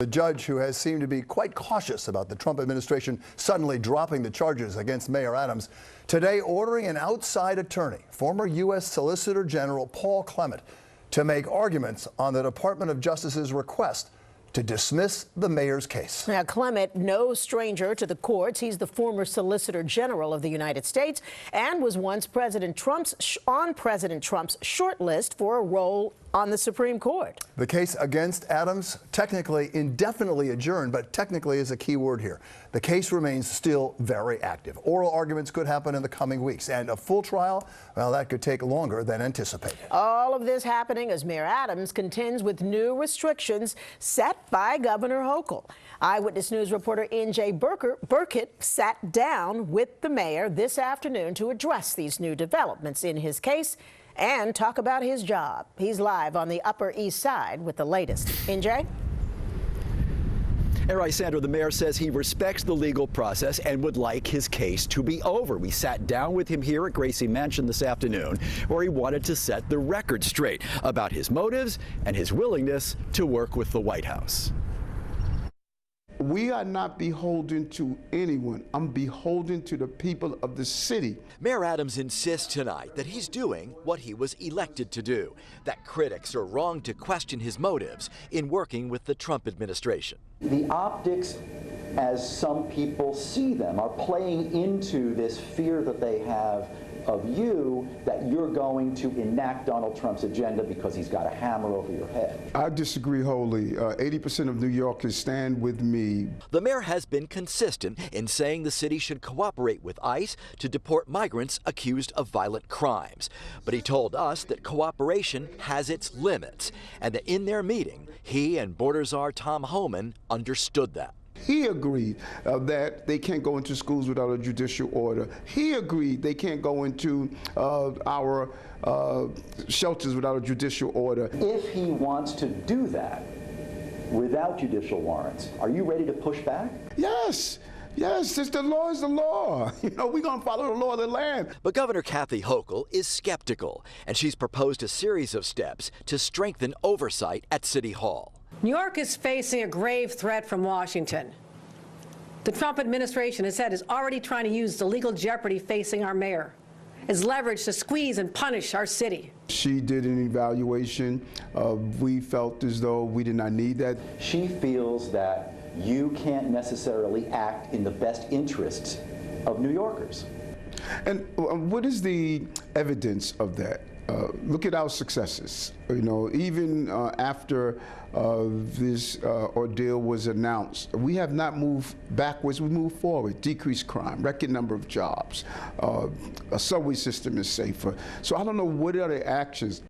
The judge, who has seemed to be quite cautious about the Trump administration suddenly dropping the charges against Mayor Adams, today ordering an outside attorney, former U.S. Solicitor General Paul Clement, to make arguments on the Department of Justice's request to dismiss the mayor's case. Now, Clement, no stranger to the courts. He's the former Solicitor General of the United States and was once on President Trump's short list for a role on the Supreme Court. The case against Adams, technically indefinitely adjourned, but technically is a key word here. The case remains still very active. Oral arguments could happen in the coming weeks, and a full trial, well, that could take longer than anticipated. All of this happening as Mayor Adams contends with new restrictions set by Governor Hochul. Eyewitness News reporter N.J. Burkett sat down with the mayor this afternoon to address these new developments in his case and talk about his job. He's live on the Upper East Side with the latest. NJ? And right, Sandra, the mayor says he respects the legal process and would like his case to be over. We sat down with him here at Gracie Mansion this afternoon, where he wanted to set the record straight about his motives and his willingness to work with the White House. We are not beholden to anyone. I'm beholden to the people of the city. Mayor Adams insists tonight that he's doing what he was elected to do, that critics are wrong to question his motives in working with the Trump administration. The optics, as some people see them, are playing into this fear that they have of you, that you're going to enact Donald Trump's agenda because he's got a hammer over your head. I disagree wholly. 80% of New Yorkers stand with me. The mayor has been consistent in saying the city should cooperate with ICE to deport migrants accused of violent crimes. But he told us that cooperation has its limits, and that in their meeting, he and Border Czar Tom Homan understood that. He agreed that they can't go into schools without a judicial order. He agreed they can't go into our shelters without a judicial order. If he wants to do that without judicial warrants, are you ready to push back? Yes. Yes, the law is the law. You know, we're going to follow the law of the land. But Governor Kathy Hochul is skeptical, and she's proposed a series of steps to strengthen oversight at City Hall. New York is facing a grave threat from Washington. The Trump administration has said is already trying to use the legal jeopardy facing our mayor as leverage to squeeze and punish our city. She did an evaluation. We felt as though we did not need that. She feels that you can't necessarily act in the best interests of New Yorkers. And what is the evidence of that? Look at our successes. You know, even after this ordeal was announced, we have not moved backwards. We moved forward. Decreased crime, record number of jobs. A subway system is safer. So I don't know what are the actions.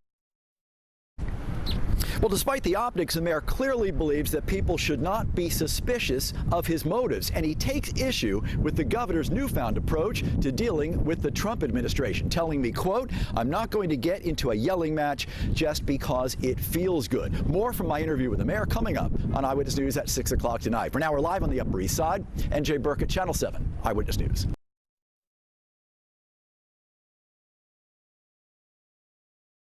Well, despite the optics, the mayor clearly believes that people should not be suspicious of his motives, and he takes issue with the governor's newfound approach to dealing with the Trump administration, telling me, quote, "I'm not going to get into a yelling match just because it feels good." More from my interview with the mayor coming up on Eyewitness News at 6 o'clock tonight. For now, we're live on the Upper East Side. N.J. Burkett, Channel 7, Eyewitness News.